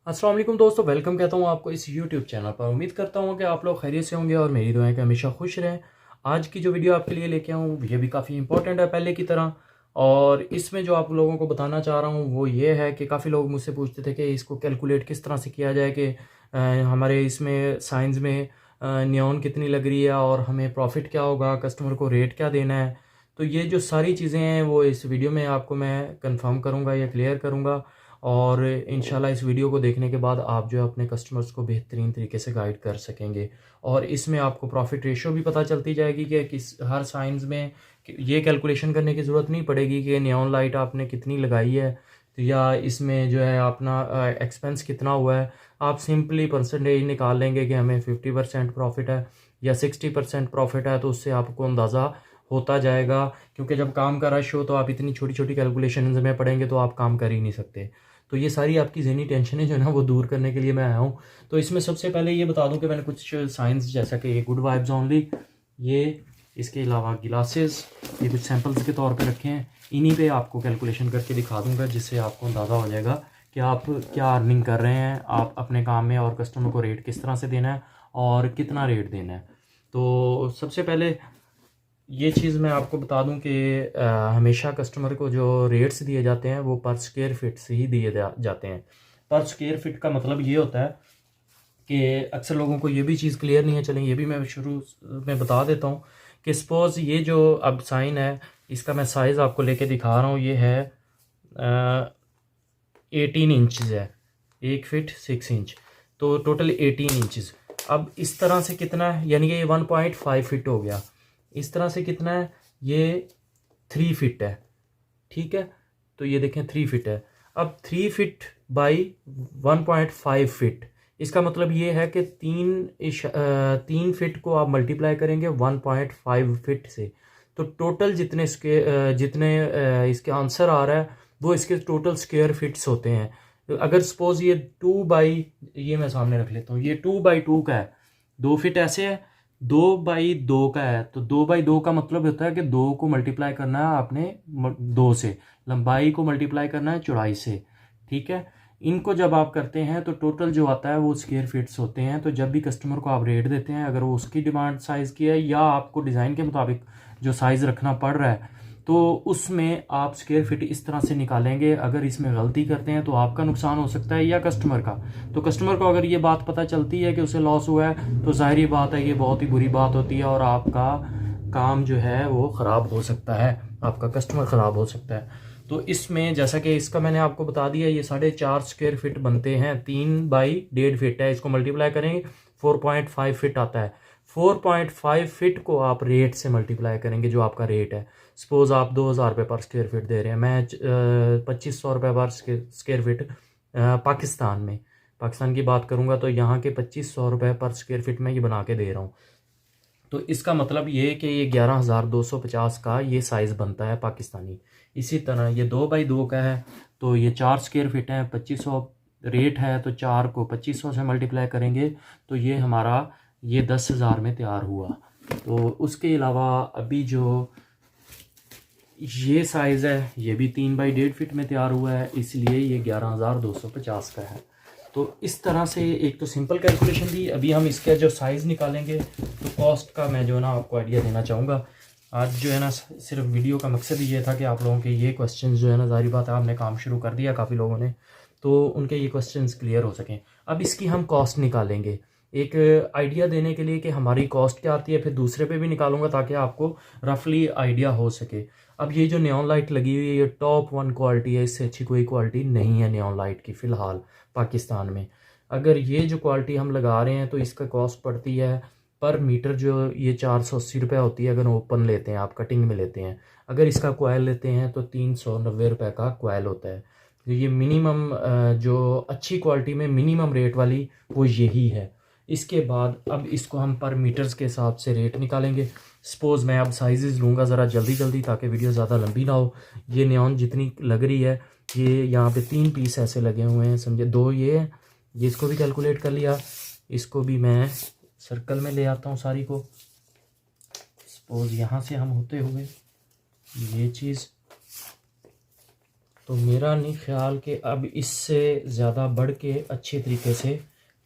अस्सलाम वालेकुम दोस्तों, वेलकम कहता हूँ आपको इस यूट्यूब चैनल पर। उम्मीद करता हूँ कि आप लोग खैरियत से होंगे और मेरी दुआएं कि हमेशा खुश रहें। आज की जो वीडियो आपके लिए लेके आऊँ ये भी काफ़ी इंपॉर्टेंट है पहले की तरह। और इसमें जो आप लोगों को बताना चाह रहा हूँ वो ये है कि काफ़ी लोग मुझसे पूछते थे कि इसको कैलकुलेट किस तरह से किया जाए कि हमारे इसमें साइंस में नियॉन कितनी लग रही है और हमें प्रॉफिट क्या होगा, कस्टमर को रेट क्या देना है। तो ये जो सारी चीज़ें हैं वो इस वीडियो में आपको मैं कंफर्म करूँगा या क्लियर करूँगा। और इंशाल्लाह इस वीडियो को देखने के बाद आप जो है अपने कस्टमर्स को बेहतरीन तरीके से गाइड कर सकेंगे। और इसमें आपको प्रॉफिट रेशियो भी पता चलती जाएगी कि किस हर साइंस में ये कैलकुलेशन करने की ज़रूरत नहीं पड़ेगी कि नियॉन लाइट आपने कितनी लगाई है या इसमें जो है अपना एक्सपेंस कितना हुआ है। आप सिंपली परसेंटेज निकाल लेंगे कि हमें 50% प्रॉफिट है या 60% प्रॉफिट है, तो उससे आपको अंदाज़ा होता जाएगा। क्योंकि जब काम का रश हो तो आप इतनी छोटी छोटी कैलकुलेशन में पढ़ेंगे तो आप काम कर ही नहीं सकते। तो ये सारी आपकी ज़हनी टेंशनें जो है ना वो दूर करने के लिए मैं आया हूँ। तो इसमें सबसे पहले ये बता दूं कि मैंने कुछ साइंस जैसा कि ये गुड वाइब्स ओनली, ये इसके अलावा गिलासेस, ये कुछ सैंपल्स के तौर पे रखे हैं। इन्हीं पे आपको कैलकुलेशन करके दिखा दूंगा जिससे आपको अंदाज़ा हो जाएगा कि आप क्या अर्निंग कर रहे हैं आप अपने काम में और कस्टमर को रेट किस तरह से देना है और कितना रेट देना है। तो सबसे पहले ये चीज़ मैं आपको बता दूं कि हमेशा कस्टमर को जो रेट्स दिए जाते हैं वो पर स्क्वायर फिट से ही दिए जाते हैं। पर स्क्वायर फिट का मतलब ये होता है कि अक्सर लोगों को ये भी चीज़ क्लियर नहीं है। चलें ये भी मैं शुरू में बता देता हूँ कि सपोज़ ये जो अब साइन है इसका मैं साइज़ आपको लेके दिखा रहा हूँ। ये है 18 इंचज़ है, 1 फीट 6 इंच, तो टोटल 18 इंचज़। अब इस तरह से कितना है, यानी कि ये 1.5 फीट हो गया। इस तरह से कितना है, ये 3 फीट है। ठीक है, तो ये देखें 3 फीट है। अब 3 फीट बाई 1.5 फीट, इसका मतलब ये है कि 3 फीट को आप मल्टीप्लाई करेंगे 1.5 फीट से। तो टोटल जितने इसके आंसर आ रहा है वो इसके टोटल स्क्वायर फिट्स होते हैं। तो अगर सपोज ये 2 बाई, ये मैं सामने रख लेता हूँ, ये 2 बाई 2 का है, 2 फीट ऐसे है, 2 बाई 2 का है। तो 2 बाई 2 का मतलब होता है कि 2 को मल्टीप्लाई करना है आपने 2 से, लंबाई को मल्टीप्लाई करना है चौड़ाई से। ठीक है, इनको जब आप करते हैं तो टोटल जो आता है वो स्क्वायर फीट्स होते हैं। तो जब भी कस्टमर को आप रेट देते हैं, अगर वो उसकी डिमांड साइज़ की है या आपको डिज़ाइन के मुताबिक जो साइज़ रखना पड़ रहा है, तो उसमें आप स्क्वायर फिट इस तरह से निकालेंगे। अगर इसमें गलती करते हैं तो आपका नुकसान हो सकता है या कस्टमर का। तो कस्टमर को अगर ये बात पता चलती है कि उसे लॉस हुआ है तो ज़ाहिर बात है ये बहुत ही बुरी बात होती है और आपका काम जो है वो ख़राब हो सकता है, आपका कस्टमर ख़राब हो सकता है। तो इसमें जैसा कि इसका मैंने आपको बता दिया, ये 4.5 स्क्वायर फिट बनते हैं, 3 बाई 1.5 फीट है। इसको मल्टीप्लाई करेंगे 4.5 फीट आता है। 4.5 फीट को आप रेट से मल्टीप्लाई करेंगे, जो आपका रेट है। सपोज आप 2,000 रुपये पर स्क्वायर फिट दे रहे हैं, मैं 2,500 रुपये पर स्क्वायर फिट पाकिस्तान में, पाकिस्तान की बात करूंगा तो यहाँ के 2,500 रुपये पर स्क्वायर फिट में ये बना के दे रहा हूँ। तो इसका मतलब ये कि ये 11,250 का ये साइज़ बनता है पाकिस्तानी। इसी तरह ये 2 बाई 2 का है, तो ये 4 स्क्वायर फिट है, 2,500 रेट है, तो 4 को 2,500 से मल्टीप्लाई करेंगे तो ये हमारा ये 10,000 में तैयार हुआ। तो उसके अलावा अभी जो ये साइज़ है ये भी 3 बाई 1.5 फीट में तैयार हुआ है, इसलिए ये 11,250 का है। तो इस तरह से एक तो सिंपल कैलकुलेशन दी। अभी हम इसका जो साइज़ निकालेंगे तो कॉस्ट का मैं जो है ना आपको आइडिया देना चाहूँगा। आज जो है ना सिर्फ वीडियो का मकसद ये था कि आप लोगों के ये क्वेश्चंस जो है ना, ज़ाहिर बात है आपने काम शुरू कर दिया काफ़ी लोगों ने, तो उनके ये क्वेश्चंस क्लियर हो सकें। अब इसकी हम कॉस्ट निकालेंगे एक आइडिया देने के लिए कि हमारी कॉस्ट क्या आती है, फिर दूसरे पे भी निकालूंगा ताकि आपको रफली आइडिया हो सके। अब ये जो नियॉन लाइट लगी हुई है ये टॉप 1 क्वालिटी है, इससे अच्छी कोई क्वालिटी नहीं है नियॉन लाइट की फ़िलहाल पाकिस्तान में। अगर ये जो क्वालिटी हम लगा रहे हैं तो इसका कॉस्ट पड़ती है पर मीटर जो ये 480 रुपये होती है अगर ओपन लेते हैं, आप कटिंग में लेते हैं। अगर इसका कोयल लेते हैं तो 390 रुपये का कोयल होता है। तो ये मिनिमम जो अच्छी क्वालिटी में मिनिमम रेट वाली वो यही है। इसके बाद अब इसको हम पर मीटर्स के हिसाब से रेट निकालेंगे। सपोज़ मैं अब साइजेस लूँगा ज़रा जल्दी जल्दी ताकि वीडियो ज़्यादा लंबी ना हो। ये नियॉन जितनी लग रही है, ये यहाँ पे 3 पीस ऐसे लगे हुए हैं, समझे, 2 ये है, ये इसको भी कैलकुलेट कर लिया। इसको भी मैं सर्कल में ले आता हूँ सारी को। सपोज़ यहाँ से हम होते हुए ये चीज़, तो मेरा नहीं ख्याल कि अब इससे ज़्यादा बढ़ के अच्छे तरीके से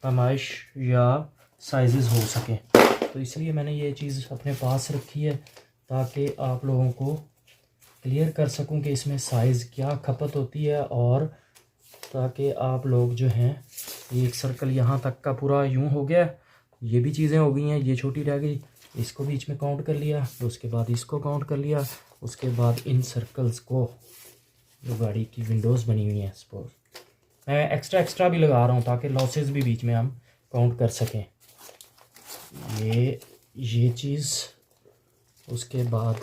पैमाइश या साइज़ हो सकें, तो इसलिए मैंने ये चीज़ अपने पास रखी है ताकि आप लोगों को क्लियर कर सकूं कि इसमें साइज़ क्या खपत होती है, और ताकि आप लोग जो हैं, एक सर्कल यहाँ तक का पूरा यूँ हो गया, ये भी चीज़ें हो गई हैं, ये छोटी रह गई, इसको बीच में काउंट कर लिया, तो उसके बाद इसको काउंट कर लिया, उसके बाद इन सर्कल्स को, जो गाड़ी की विंडोज़ बनी हुई हैं, सपोज मैं एक्स्ट्रा भी लगा रहा हूँ ताकि लॉसेस भी बीच में हम काउंट कर सकें। ये चीज़, उसके बाद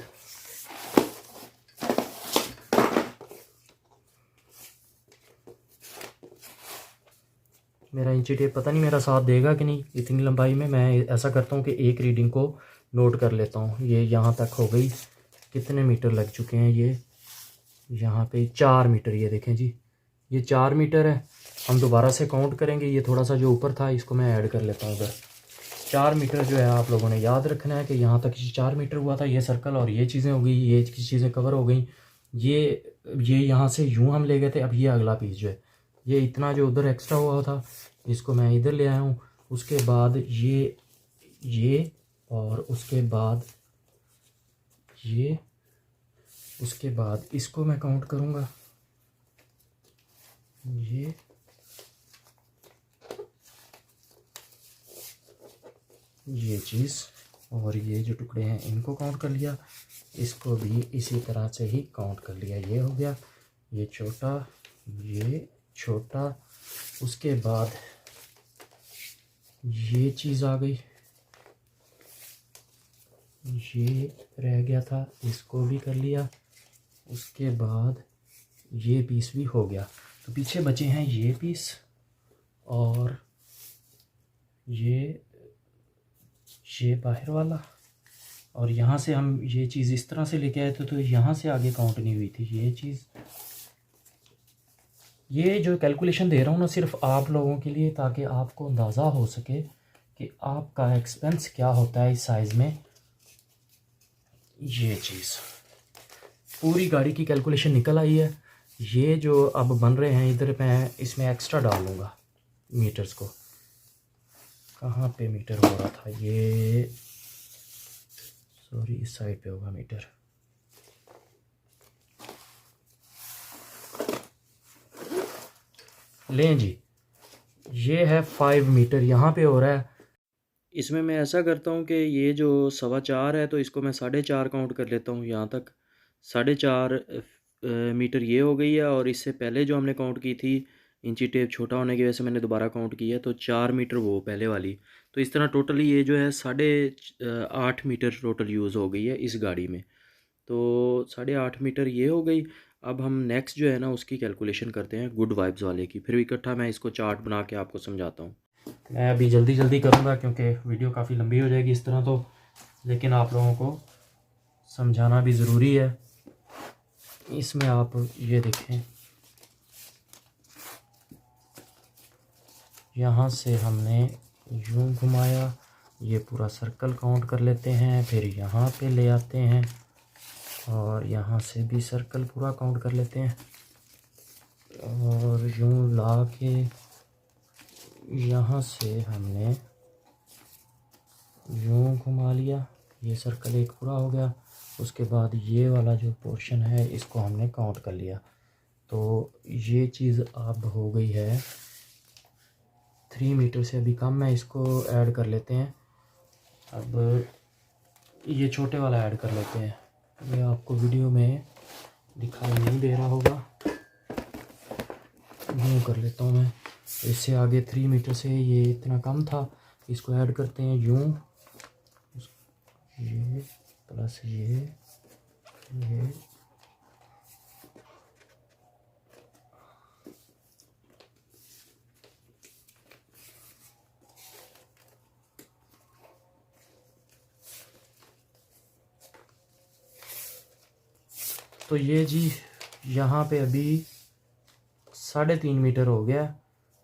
मेरा इंची टेप पता नहीं मेरा साथ देगा कि नहीं इतनी लंबाई में। मैं ऐसा करता हूँ कि एक रीडिंग को नोट कर लेता हूँ। ये यहाँ तक हो गई, कितने मीटर लग चुके हैं, ये यहाँ पे 4 मीटर, ये देखें जी, ये 4 मीटर है। हम दोबारा से काउंट करेंगे, ये थोड़ा सा जो ऊपर था इसको मैं ऐड कर लेता हूँ उधर। 4 मीटर जो है आप लोगों ने याद रखना है कि यहाँ तक 4 मीटर हुआ था, ये सर्कल, और ये चीज़ें हो गई, ये चीज़ें कवर हो गई। ये यहाँ से यूँ हम ले गए थे, अब ये अगला पीस जो है, ये इतना जो उधर एक्स्ट्रा हुआ था इसको मैं इधर ले आया हूँ। उसके बाद ये और उसके बाद ये, उसके बाद इसको मैं काउंट करूँगा, ये चीज़ और ये जो टुकड़े हैं इनको काउंट कर लिया, इसको भी इसी तरह से ही काउंट कर लिया। ये हो गया, ये छोटा, ये छोटा, उसके बाद ये चीज़ आ गई, ये रह गया था, इसको भी कर लिया, उसके बाद ये पीस भी हो गया। तो पीछे बचे हैं ये पीस और ये बाहर वाला, और यहाँ से हम ये चीज़ इस तरह से लेके आए थे, तो यहाँ से आगे काउंट नहीं हुई थी ये चीज़। ये जो कैलकुलेशन दे रहा हूँ ना सिर्फ आप लोगों के लिए, ताकि आपको अंदाज़ा हो सके कि आपका एक्सपेंस क्या होता है इस साइज़ में। ये चीज़ पूरी गाड़ी की कैलकुलेशन निकल आई है। ये जो अब बन रहे हैं इधर मैं इसमें एक्स्ट्रा डाल लूँगा मीटर्स को। कहाँ पे मीटर हो रहा था ये, सॉरी इस साइड पे होगा मीटर। लें जी, ये है 5 मीटर यहाँ पे हो रहा है। इसमें मैं ऐसा करता हूँ कि ये जो 4.25 है तो इसको मैं 4.5 काउंट कर लेता हूँ, यहाँ तक 4.5 मीटर ये हो गई है। और इससे पहले जो हमने काउंट की थी, इंची टेप छोटा होने की वजह से मैंने दोबारा काउंट किया, तो 4 मीटर वो पहले वाली। तो इस तरह टोटली ये जो है 8.5 मीटर टोटल यूज़ हो गई है इस गाड़ी में। तो 8.5 मीटर ये हो गई। अब हम नेक्स्ट जो है ना उसकी कैलकुलेशन करते हैं गुड वाइब्स वाले की, फिर इकट्ठा मैं इसको चार्ट बना के आपको समझाता हूँ। मैं अभी जल्दी करूँगा क्योंकि वीडियो काफ़ी लंबी हो जाएगी इस तरह तो, लेकिन आप लोगों को समझाना भी ज़रूरी है। इसमें आप ये देखें, यहाँ से हमने यूँ घुमाया, ये पूरा सर्कल काउंट कर लेते हैं, फिर यहाँ पे ले आते हैं और यहाँ से भी सर्कल पूरा काउंट कर लेते हैं, और यूँ ला के यहाँ से हमने यूँ घुमा लिया, ये सर्कल एक पूरा हो गया। उसके बाद ये वाला जो पोर्शन है इसको हमने काउंट कर लिया। तो ये चीज़ अब हो गई है 3 मीटर से अभी कम है, इसको ऐड कर लेते हैं। अब ये छोटे वाला ऐड कर लेते हैं, ये आपको वीडियो में दिखाई नहीं दे रहा होगा, यूँ कर लेता हूँ मैं। इससे आगे 3 मीटर से ये इतना कम था, इसको ऐड करते हैं यूँ, ये प्लस ये तो ये जी यहाँ पे अभी 3.5 मीटर हो गया।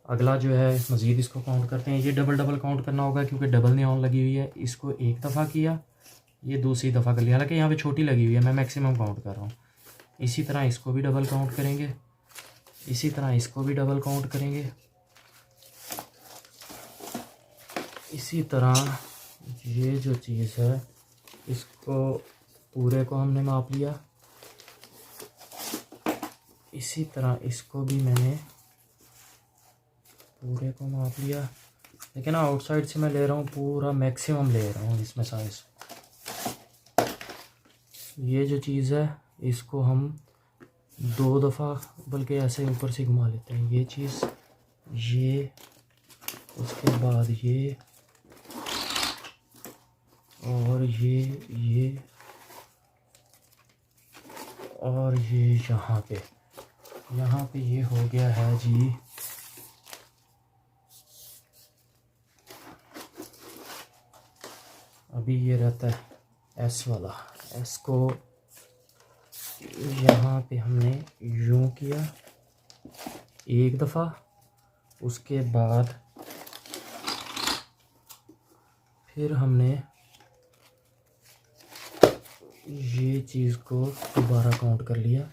अगला जो है मज़ीद इसको काउंट करते हैं। ये डबल काउंट करना होगा क्योंकि डबल नियॉन लगी हुई है। इसको एक दफ़ा किया, ये दूसरी दफ़ा कर लिया, हालांकि यहाँ पे छोटी लगी हुई है, मैं मैक्सिमम काउंट कर रहा हूँ। इसी तरह इसको भी डबल काउंट करेंगे, इसी तरह इसको भी डबल काउंट करेंगे। इसी तरह ये जो चीज़ है इसको पूरे को हमने माप लिया। इसी तरह इसको भी मैंने पूरे को माप लिया, लेकिन आउटसाइड से मैं ले रहा हूँ पूरा मैक्सिमम ले रहा हूँ इसमें साइज़। ये जो चीज़ है इसको हम 2 दफ़ा बल्कि ऐसे ऊपर से घुमा लेते हैं। ये चीज़, ये, उसके बाद ये और ये और ये यहाँ पे ये हो गया है जी। अभी ये रहता है एस वाला, एस को यहाँ पे हमने यूँ किया 1 दफ़ा, उसके बाद फिर हमने ये चीज़ को दोबारा काउंट कर लिया।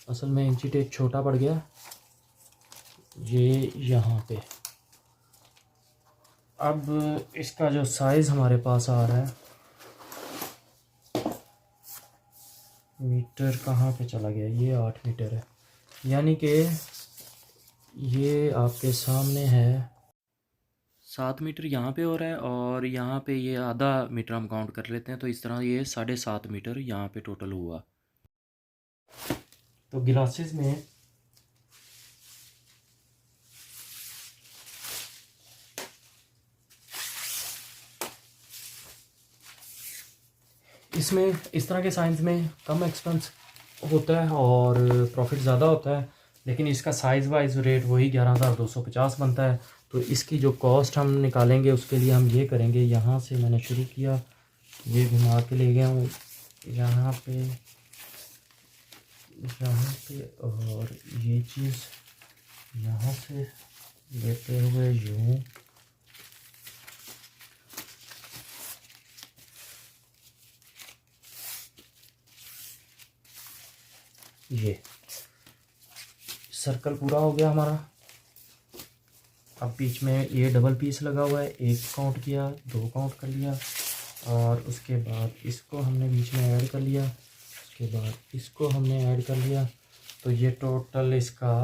असल में इंची टेप छोटा पड़ गया ये यहाँ पे। अब इसका जो साइज़ हमारे पास आ रहा है, मीटर कहाँ पे चला गया, ये 8 मीटर है, यानी कि ये आपके सामने है 7 मीटर यहाँ पे हो रहा है और यहाँ पे ये आधा मीटर हम काउंट कर लेते हैं, तो इस तरह ये 7.5 मीटर यहाँ पे टोटल हुआ। तो गिलासेस में इसमें इस तरह के साइंस में कम एक्सपेंस होता है और प्रॉफिट ज़्यादा होता है, लेकिन इसका साइज़ वाइज रेट वही 11,250 बनता है। तो इसकी जो कॉस्ट हम निकालेंगे उसके लिए हम ये करेंगे, यहाँ से मैंने शुरू किया, ये घुमा के ले गया हूँ यहाँ पे और ये चीज़ यहाँ से लेते हुए यूँ ये सर्कल पूरा हो गया हमारा। अब बीच में ये डबल पीस लगा हुआ है, 1 काउंट किया, 2 काउंट कर लिया और उसके बाद इसको हमने बीच में ऐड कर लिया, उसके बाद इसको हमने ऐड कर लिया। तो ये टोटल इसका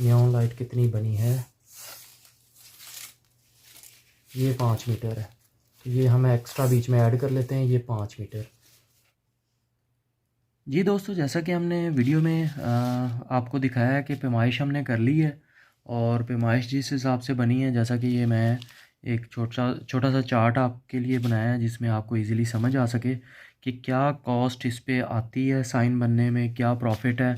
नियॉन लाइट कितनी बनी है, ये 5 मीटर है। तो ये हम एक्स्ट्रा बीच में ऐड कर लेते हैं, ये 5 मीटर। जी दोस्तों, जैसा कि हमने वीडियो में आपको दिखाया है कि पैमाइश हमने कर ली है और पैमाइश जिस हिसाब से बनी है, जैसा कि ये मैं एक छोटा सा चार्ट आपके लिए बनाया है जिसमें आपको इजीली समझ आ सके कि क्या कॉस्ट इस पे आती है साइन बनने में, क्या प्रॉफिट है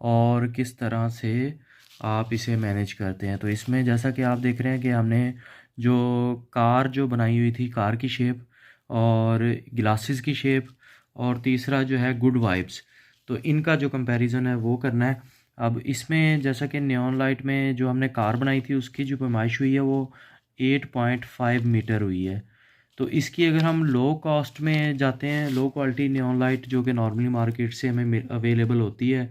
और किस तरह से आप इसे मैनेज करते हैं। तो इसमें जैसा कि आप देख रहे हैं कि हमने जो कार जो बनाई हुई थी, कार की शेप और ग्लासेस की शेप और तीसरा जो है गुड वाइब्स, तो इनका जो कंपैरिजन है वो करना है। अब इसमें जैसा कि नियॉन लाइट में जो हमने कार बनाई थी उसकी जो पैमाइश हुई है वो 8.5 मीटर हुई है। तो इसकी अगर हम लो कॉस्ट में जाते हैं, लो क्वालिटी नियॉन लाइट जो कि नॉर्मली मार्केट से हमें अवेलेबल होती है,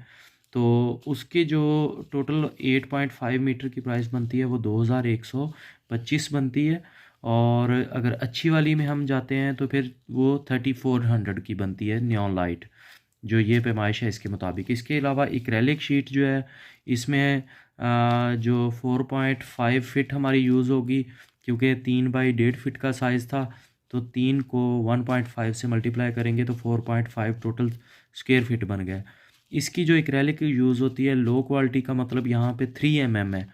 तो उसकी जो टोटल 8.5 मीटर की प्राइस बनती है वो 2125 बनती है। और अगर अच्छी वाली में हम जाते हैं तो फिर वो 3400 की बनती है नियॉन लाइट, जो ये पैमाइश है इसके मुताबिक। इसके अलावा एक्रेलिक शीट जो है इसमें जो 4.5 फिट हमारी यूज़ होगी, क्योंकि 3 बाई 1.5 फिट का साइज़ था, तो 3 को 1.5 से मल्टीप्लाई करेंगे तो 4.5 टोटल स्क्वायर फिट बन गया। इसकी जो एक्रेलिक यूज़ होती है लो क्वालिटी का मतलब यहाँ पे 3 mm है,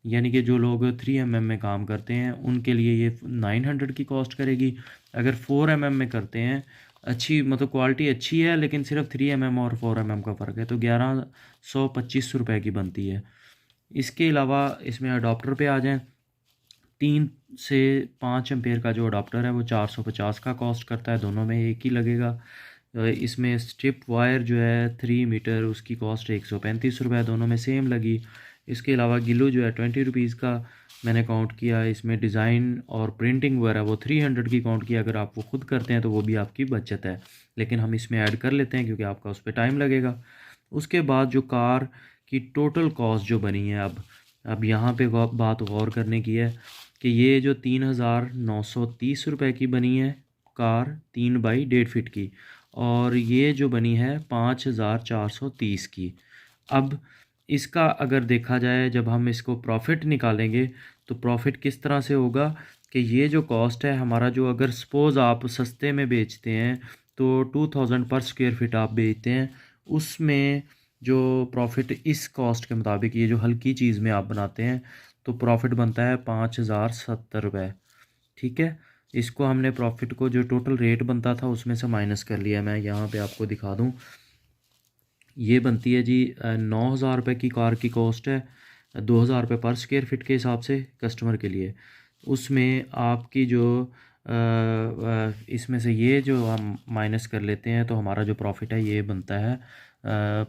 यानी कि जो लोग 3 mm में काम करते हैं उनके लिए ये 900 की कॉस्ट करेगी। अगर 4 mm में करते हैं, अच्छी मतलब क्वालिटी अच्छी है लेकिन सिर्फ 3 mm और 4 mm का फ़र्क है, तो 1125 रुपये की बनती है। इसके अलावा इसमें अडॉप्टर पे आ जाएं, 3 से 5 एम्पेयर का जो अडॉप्टर है वो 450 का कॉस्ट करता है, दोनों में एक ही लगेगा। इसमें स्ट्रिप वायर जो है 3 मीटर उसकी कॉस्ट 135 रुपये, दोनों में सेम लगी। इसके अलावा गिलो जो है 20 रुपीज़ का मैंने काउंट किया। इसमें डिज़ाइन और प्रिंटिंग वगैरह वो 300 की काउंट किया। अगर आप वो खुद करते हैं तो वो भी आपकी बचत है, लेकिन हम इसमें ऐड कर लेते हैं क्योंकि आपका उस पर टाइम लगेगा। उसके बाद जो कार कि टोटल कॉस्ट जो बनी है, अब यहाँ पे बात गौर करने की है कि ये जो 3,930 रुपये की बनी है कार 3x1.5 फीट की, और ये जो बनी है 5,430 की। अब इसका अगर देखा जाए, जब हम इसको प्रॉफिट निकालेंगे तो प्रॉफिट किस तरह से होगा कि ये जो कॉस्ट है हमारा, जो अगर सपोज़ आप सस्ते में बेचते हैं तो 2,000 पर स्क्वायर फीट आप बेचते हैं, उसमें जो प्रॉफिट इस कॉस्ट के मुताबिक, ये जो हल्की चीज़ में आप बनाते हैं, तो प्रॉफिट बनता है 5,070 रुपये। ठीक है, इसको हमने प्रॉफिट को जो टोटल रेट बनता था उसमें से माइनस कर लिया। मैं यहाँ पे आपको दिखा दूँ, ये बनती है जी 9,000 रुपये की कार की कॉस्ट है, 2,000 रुपये पर स्क्वायर फिट के हिसाब से कस्टमर के लिए। उसमें आपकी जो इसमें से ये जो हम माइनस कर लेते हैं तो हमारा जो प्रॉफिट है ये बनता है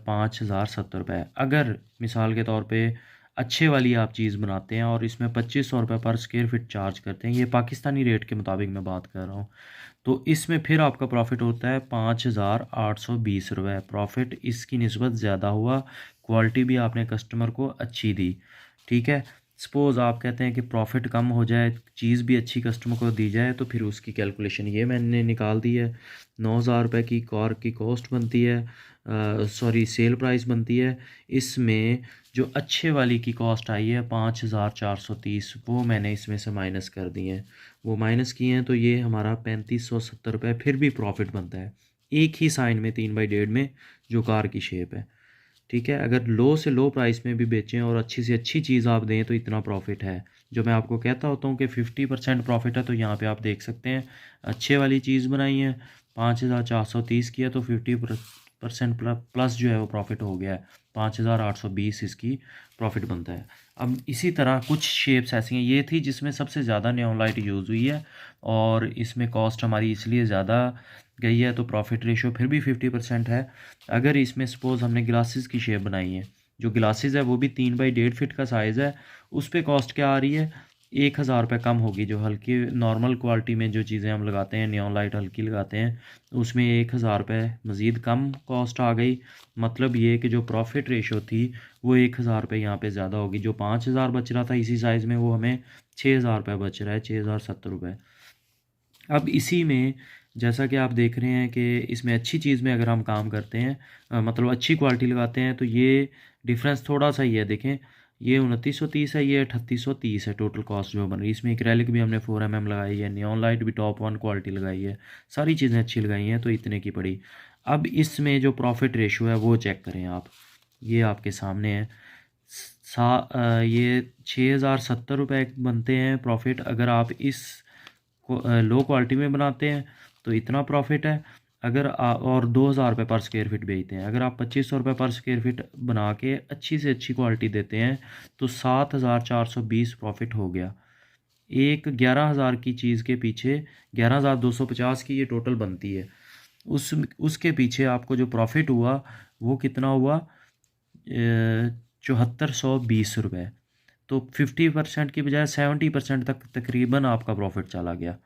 5,070 रुपये। अगर मिसाल के तौर पे अच्छे वाली आप चीज़ बनाते हैं और इसमें 2,500 रुपये पर स्क्वायर फिट चार्ज करते हैं, ये पाकिस्तानी रेट के मुताबिक मैं बात कर रहा हूँ, तो इसमें फिर आपका प्रॉफिट होता है 5,820 रुपये। प्रॉफिट इसकी निस्बत ज़्यादा हुआ, क्वालिटी भी आपने कस्टमर को अच्छी दी। ठीक है, सपोज़ आप कहते हैं कि प्रॉफिट कम हो जाए, चीज़ भी अच्छी कस्टमर को दी जाए, तो फिर उसकी कैलकुलेशन ये मैंने निकाल दी है। 9,000 रुपये की कार की कॉस्ट बनती है, सॉरी सेल प्राइस बनती है। इसमें जो अच्छे वाली की कॉस्ट आई है 5,430, वो मैंने इसमें से माइनस कर दी है, वो माइनस किए हैं, तो ये हमारा 3,570 रुपये फिर भी प्रॉफिट बनता है, एक ही साइन में 3x1.5 में जो कार की शेप है। ठीक है, अगर लो से लो प्राइस में भी बेचें और अच्छी से अच्छी चीज़ आप दें तो इतना प्रॉफिट है। जो मैं आपको कहता होता हूँ कि 50% प्रॉफिट है, तो यहाँ पे आप देख सकते हैं अच्छे वाली चीज़ बनाई है, 5,430 की है, तो 50% प्लस जो है वो प्रॉफिट हो गया है, 5,820 इसकी प्रॉफिट बनता है। अब इसी तरह कुछ शेप्स ऐसी हैं, ये थी जिसमें सबसे ज़्यादा नियॉन लाइट यूज़ हुई है और इसमें कॉस्ट हमारी इसलिए ज़्यादा गई है, तो प्रॉफिट रेशो फिर भी 50% है। अगर इसमें सपोज़ हमने ग्लासेस की शेप बनाई है, जो ग्लासेस है वो भी 3x1.5 फीट का साइज़ है, उस पर कॉस्ट क्या आ रही है, 1,000 रुपये कम होगी। जो हल्की नॉर्मल क्वालिटी में जो चीज़ें हम लगाते हैं, नियॉन लाइट हल्की लगाते हैं, उसमें 1,000 रुपये मज़ीद कम कॉस्ट आ गई। मतलब ये कि जो प्रॉफिट रेशो थी वो 1,000 रुपये यहाँ पे ज़्यादा होगी। जो 5,000 बच रहा था इसी साइज़ में, वो हमें 6,000 रुपये बच रहा है, 6,070 रुपये। अब इसी में जैसा कि आप देख रहे हैं कि इसमें अच्छी चीज़ में अगर हम काम करते हैं, मतलब अच्छी क्वालिटी लगाते हैं, तो ये डिफरेंस थोड़ा सा ही है। देखें, ये 2,930 है, ये 3,830 है टोटल कॉस्ट जो बन रही है। इसमें एक्रेलिक भी हमने 4mm लगाई है, नियॉन लाइट भी टॉप 1 क्वालिटी लगाई है, सारी चीज़ें अच्छी लगाई हैं, तो इतने की पड़ी। अब इसमें जो प्रॉफिट रेशो है वो चेक करें आप, ये आपके सामने है। ये 6,070 रुपये बनते हैं प्रॉफिट। अगर आप इस लो क्वालिटी में बनाते हैं तो इतना प्रॉफिट है। अगर और 2,000 रुपये पर स्क्वायर फिट बेचते हैं, अगर आप 2,500 रुपये पर स्क्वायर फिट बना के अच्छी से अच्छी क्वालिटी देते हैं, तो 7,420 प्रॉफिट हो गया। एक 11,000 की चीज़ के पीछे 11,250 की ये टोटल बनती है, उसके पीछे आपको जो प्रॉफिट हुआ वो कितना हुआ, 7,420 रुपये। तो 50% की बजाय 70% तक तकरीबन आपका प्रॉफिट चला गया।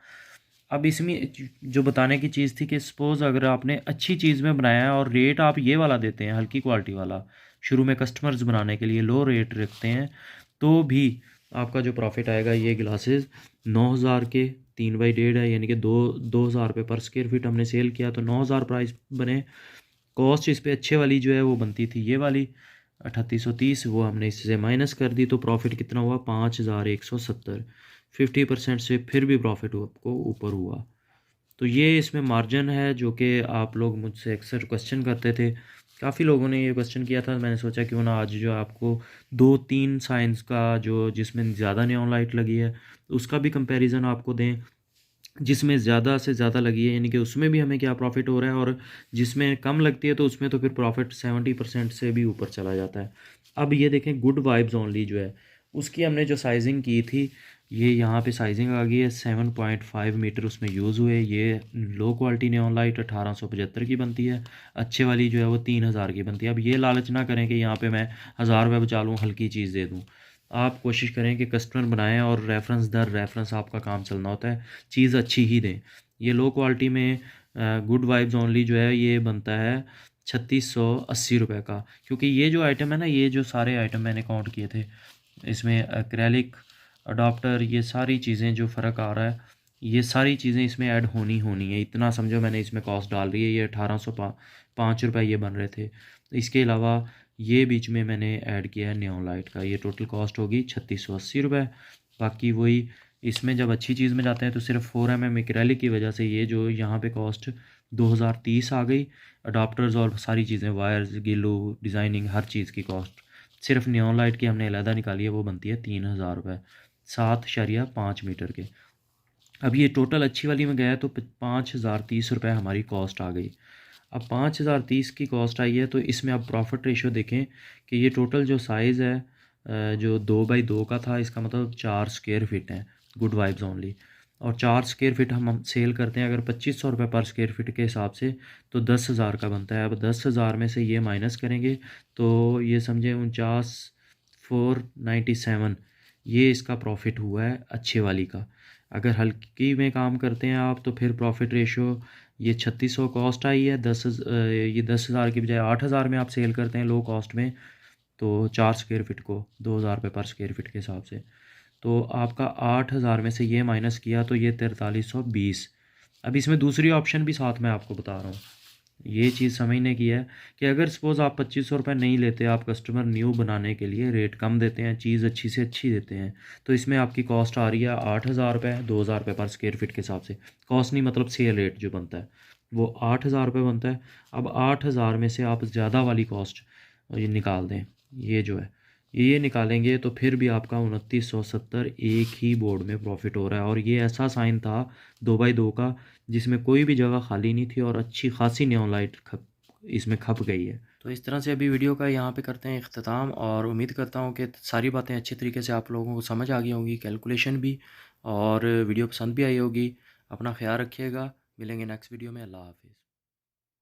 अब इसमें जो बताने की चीज़ थी कि सपोज़ अगर आपने अच्छी चीज़ में बनाया है और रेट आप ये वाला देते हैं, हल्की क्वालिटी वाला, शुरू में कस्टमर्स बनाने के लिए लो रेट रखते हैं, तो भी आपका जो प्रॉफिट आएगा, ये ग्लासेस 9,000 के 3x1.5 है, यानी कि 2,000 रुपये पर स्क्वायर फीट हमने सेल किया, तो 9,000 प्राइस बने। कॉस्ट इस पर अच्छे वाली जो है वो बनती थी ये वाली 3,830, वो हमने इससे माइनस कर दी, तो प्रॉफिट कितना हुआ, 5,170। 50% से फिर भी प्रॉफिट आपको ऊपर हुआ। तो ये इसमें मार्जिन है, जो कि आप लोग मुझसे अक्सर क्वेश्चन करते थे, काफ़ी लोगों ने ये क्वेश्चन किया था। मैंने सोचा क्यों ना आज जो आपको 2-3 साइंस का जो जिसमें ज़्यादा नियॉन लाइट लगी है उसका भी कंपैरिजन आपको दें, जिसमें ज़्यादा से ज़्यादा लगी है यानी कि उसमें भी हमें क्या प्रॉफिट हो रहा है, और जिसमें कम लगती है तो उसमें तो फिर प्रॉफिट 70% से भी ऊपर चला जाता है। अब ये देखें, गुड वाइब्स ओनली जो है उसकी हमने जो साइजिंग की थी, ये यहाँ पे साइजिंग आ गई है, 7.5 मीटर उसमें यूज़ हुए। ये लो क्वालिटी नियॉन लाइट 1,875 की बनती है, अच्छे वाली जो है वो 3,000 की बनती है। अब ये लालच ना करें कि यहाँ पे मैं 1,000 रुपये बचा लूँ, हल्की चीज़ दे दूँ। आप कोशिश करें कि कस्टमर बनाएं और रेफरेंस दर रेफरेंस आपका काम चलना होता है, चीज़ अच्छी ही दें। ये लो क्वालिटी में गुड वाइब्स ओनली जो है ये बनता है ₹3680 का, क्योंकि ये जो आइटम है ना, ये जो सारे आइटम मैंने काउंट किए थे, इसमें एक्रेलिक अडाप्टर, ये सारी चीज़ें जो फ़र्क आ रहा है, ये सारी चीज़ें इसमें ऐड होनी है। इतना समझो मैंने इसमें कॉस्ट डाल रही है। ये 1805 ये बन रहे थे। इसके अलावा ये बीच में मैंने ऐड किया है नियॉन लाइट का। ये टोटल कॉस्ट होगी ₹3680। बाकी वही, इसमें जब अच्छी चीज़ में जाते हैं तो सिर्फ 4mm एक्रेलिक की वजह से ये जो यहाँ पे कॉस्ट 2030 आ गई। अडाप्टर्स और सारी चीज़ें, वायर्स, गिलू, डिज़ाइनिंग, हर चीज़ की कॉस्ट सिर्फ नियॉन लाइट की हमने अलहदा निकाली है, वो बनती है ₹3000, 7.5 मीटर के। अब ये टोटल अच्छी वाली में गया तो ₹5030 हमारी कॉस्ट आ गई। अब 5030 की कॉस्ट आई है तो इसमें अब प्रॉफिट रेशियो देखें कि ये टोटल जो साइज़ है, जो 2x2 का था, इसका मतलब 4 स्क्वायर फिट है, गुड वाइब्स ओनली। और 4 स्क्वायर फिट हम सेल करते हैं अगर ₹2500 पर स्क्वायर फिट के हिसाब से, तो 10,000 का बनता है। अब 10,000 में से ये माइनस करेंगे तो ये समझे 49,497, ये इसका प्रॉफिट हुआ है अच्छे वाली का। अगर हल्की में काम करते हैं आप तो फिर प्रॉफिट रेशो, ये 3600 कॉस्ट आई है, ये 10,000 की बजाय 8,000 में आप सेल करते हैं लो कॉस्ट में, तो 4 स्क्वायर फिट को ₹2000 पर स्क्वायर फिट के हिसाब से, तो आपका 8,000 में से ये माइनस किया तो ये 4320। अब इसमें दूसरी ऑप्शन भी साथ में आपको बता रहा हूँ, ये चीज़ समझने की है कि अगर सपोज़ आप ₹2500 नहीं लेते, आप कस्टमर न्यू बनाने के लिए रेट कम देते हैं, चीज़ अच्छी से अच्छी देते हैं, तो इसमें आपकी कॉस्ट आ रही है ₹8,000, ₹2000 पर स्क्वायर फिट के हिसाब से। कॉस्ट नहीं, मतलब सेल रेट जो बनता है वो ₹8,000 बनता है। अब 8,000 में से आप ज़्यादा वाली कॉस्ट ये निकाल दें, ये जो है ये निकालेंगे तो फिर भी आपका 2970 एक ही बोर्ड में प्रॉफिट हो रहा है। और ये ऐसा साइन था 2x2 का जिसमें कोई भी जगह खाली नहीं थी और अच्छी खासी नियॉन लाइट इसमें खप गई है। तो इस तरह से अभी वीडियो का यहाँ पे करते हैं इख्तिताम, और उम्मीद करता हूँ कि सारी बातें अच्छी तरीके से आप लोगों को समझ आ गई होंगी, कैलकुलेशन भी, और वीडियो पसंद भी आई होगी। अपना ख्याल रखिएगा, मिलेंगे नेक्स्ट वीडियो में। अल्लाह हाफिज़।